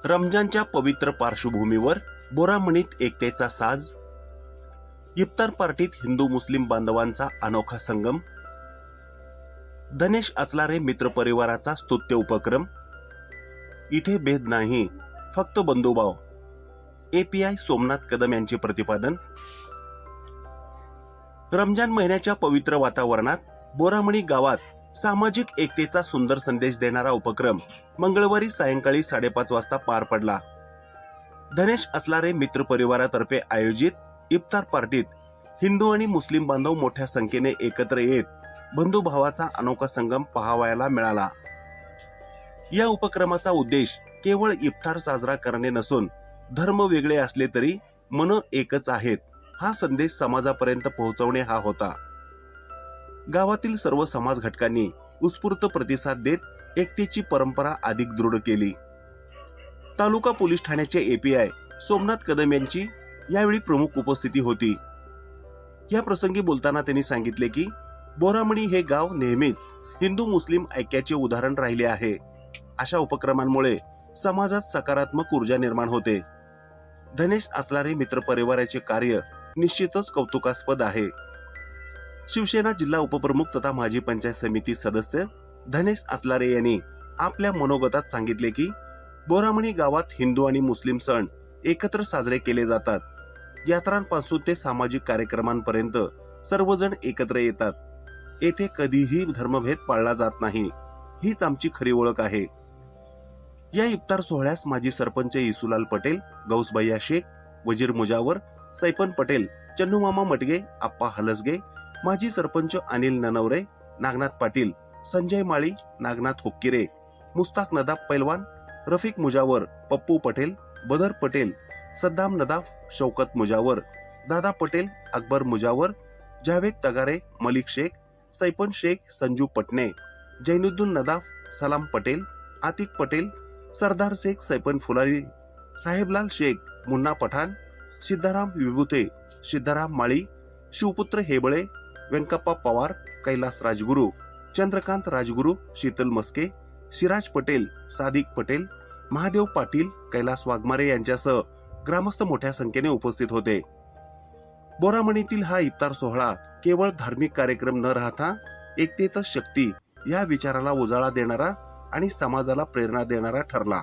रमजानच्या पवित्र पार्श्वभूमीवर बोरामणीत एकतेचा साज, इफ्तार पार्टीत हिंदू मुस्लिम बांधवांचा अनोखा संगम, धनेश आचलारे मित्र परिवाराचा स्तुत्य उपक्रम, इथे भेद नाही फक्त बंधुभाव, API सोमनाथ कदम यांचे प्रतिपादन। रमजान महिन्याच्या पवित्र वातावरणात बोरामणी गावात सामाजिक एकतेचा सुंदर संदेश देणारा उपक्रम मंगळवारी सायंकाळी 5:30 वाजता पार पडला। धनेश आचलारे मित्र परिवारातर्फे आयोजित इफ्तार पार्टीत हिंदू आणि मुस्लिम बांधव मोठ्या संख्येने एकत्र येत बंधुभावाचा अनोखा संगम पाहावयाला मिळाला। या उपक्रमाचा उद्देश केवळ इफ्तार साजरा करणे नसून धर्म वेगळे असले तरी मन एकच आहेत हा संदेश समाजापर्यंत पोहोचवणे हा होता। गावातील सर्व समाज घटकांनी उत्स्फूर्त प्रतिसाद देत एकतेची परंपरा अधिक दृढ केली। तालुका पोलीस ठाण्याचे API सोमनाथ कदम यांची यावेळी प्रमुख उपस्थिती होती। या प्रसंगी बोलताना त्यांनी सांगितले की बोरामणी हे गाव नेहमीच हिंदू मुस्लिम ऐक्याचे उदाहरण राहिले आहे। अशा उपक्रमांमुळे समाजात सकारात्मक ऊर्जा निर्माण होते। धनेश आचलारे मित्र परिवाराचे कार्य निश्चितच कौतुकास्पद आहे। शिवसेना जिल्हा उपप्रमुख तथा माजी पंचायत समिती सदस्य धनेश आचलारे यांनी आपल्या मनोगतात सांगितले की बोरामणी गावात हिंदू आणि मुस्लिम सण एकत्र साजरे केले जातात। यात्रांपासून ते सामाजिक कार्यक्रमांपर्यंत सर्वजण एकत्र येतात। येथे कधीही धर्मभेद पाळला जात नाही, हीच आमची खरी ओळख आहे। या इफ्तार सोहळ्यास माजी सरपंच इसुलाल पटेल, गौसभैया शेख, वजीर मुजावर, सैपन पटेल, चन्नूमामा मटगे, आप्पा हलसगे, माजी सरपंच अनिल ननवरे, नागनाथ पाटील, संजय माळी, नागनाथ हुक्किरे, मुस्ताक नदाफ पैलवान, रफिक मुजावर, पप्पू पटेल, बदर पटेल, सद्दाम नदाफ, शौकत मुजावर, दादा पटेल, अकबर मुजावर, जावेद तगारे, मलिक शेख, सैपन शेख, संजू पटणे, जैनुद्दीन नदाफ, सलाम पटेल, आतिक पटेल, सरदार शेख, सैपन फुलारी, साहेबलाल शेख, मुन्ना पठाण, सिद्धाराम विभूते, सिद्धाराम माळी, शिवपुत्र हेबळे, व्यंकप्पा पवार, कैलास राजगुरू, चंद्रकांत राजगुरू, शीतल मस्के, सिराज पटेल, सादिक पटेल, महादेव पाटील, कैलास वाघमारे यांच्यासह ग्रामस्थ मोठ्या संख्येने उपस्थित होते। बोरामणीतील हा इफ्तार सोहळा केवळ धार्मिक कार्यक्रम न राहता एकतेतच शक्ती या विचाराला उजाळा देणारा आणि समाजाला प्रेरणा देणारा ठरला।